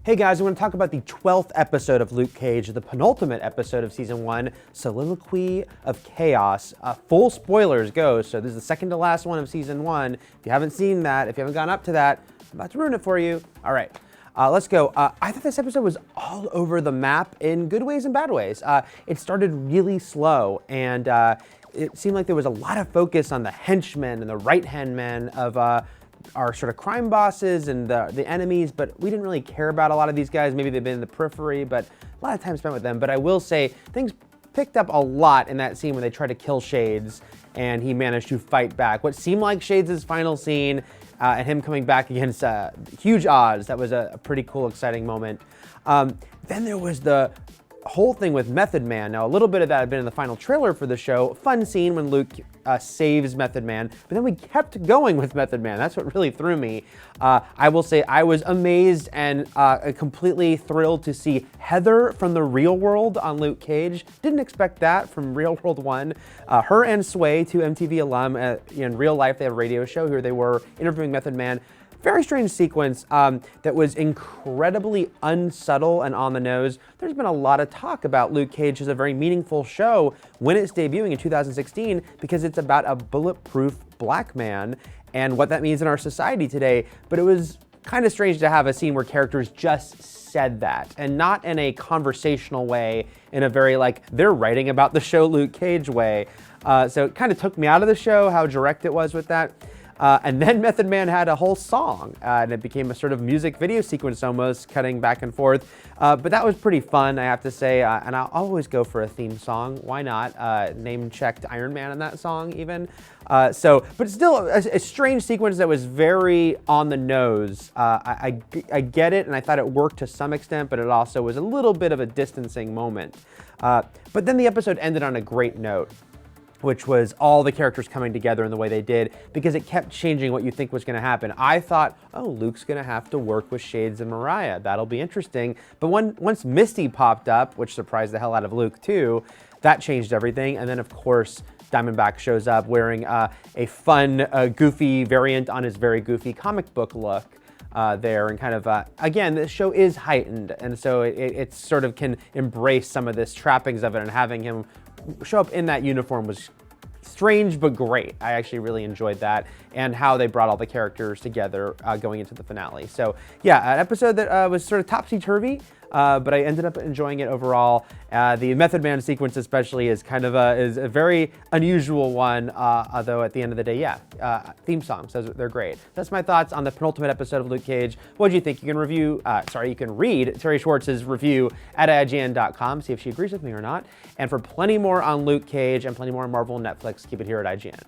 Hey guys, I want to talk about the 12th episode of Luke Cage, the penultimate episode of Season 1, Soliloquy of Chaos. Full spoilers go, so this is the second to last one of Season 1. If you haven't seen that, if you haven't gone up to that, I'm about to ruin it for you. All right, let's go. I thought this episode was all over the map in good ways and bad ways. It started really slow, and it seemed like there was a lot of focus on the henchmen and the right-hand men of our sort of crime bosses and the enemies, but we didn't really care about a lot of these guys. Maybe they've been in the periphery, but a lot of time spent with them. But I will say things picked up a lot in that scene when they tried to kill Shades and he managed to fight back. What seemed like Shades' final scene and him coming back against huge odds. That was a pretty cool, exciting moment. Then there was the whole thing with Method Man. Now, a little bit of that had been in the final trailer for the show. Fun scene when Luke saves Method Man, but then we kept going with Method Man. That's what really threw me. I will say I was amazed and completely thrilled to see Heather from the real world on Luke Cage. Didn't expect that from Real World 1. Her and Sway, two MTV alum, in real life they have a radio show. Here they were interviewing Method Man. Very strange sequence that was incredibly unsubtle and on the nose. There's been a lot of talk about Luke Cage as a very meaningful show when it's debuting in 2016 because it's about a bulletproof black man and what that means in our society today. But it was kind of strange to have a scene where characters just said that, and not in a conversational way, in a very like they're writing about the show Luke Cage way. So it kind of took me out of the show how direct it was with that. And then Method Man had a whole song, and it became a sort of music video sequence almost, cutting back and forth. But that was pretty fun, I have to say, and I'll always go for a theme song. Why not? Name-checked Iron Man in that song, even. But still, a strange sequence that was very on the nose. I get it, and I thought it worked to some extent, but it also was a little bit of a distancing moment. But then the episode ended on a great note, which was all the characters coming together in the way they did, because it kept changing what you think was gonna happen. I thought, oh, Luke's gonna have to work with Shades and Mariah. That'll be interesting. But once Misty popped up, which surprised the hell out of Luke too, that changed everything. And then of course, Diamondback shows up wearing a fun, goofy variant on his very goofy comic book look. There, and kind of, again, this show is heightened, and so it sort of can embrace some of this trappings of it, and having him show up in that uniform was strange but great. I actually really enjoyed that, and how they brought all the characters together going into the finale. So yeah, an episode that was sort of topsy-turvy, but I ended up enjoying it overall. The Method Man sequence especially is kind of is a very unusual one, although at the end of the day, yeah, theme songs, they're great. That's my thoughts on the penultimate episode of Luke Cage. What do you think? You can read Terry Schwartz's review at IGN.com, see if she agrees with me or not. And for plenty more on Luke Cage and plenty more on Marvel and Netflix, keep it here at IGN.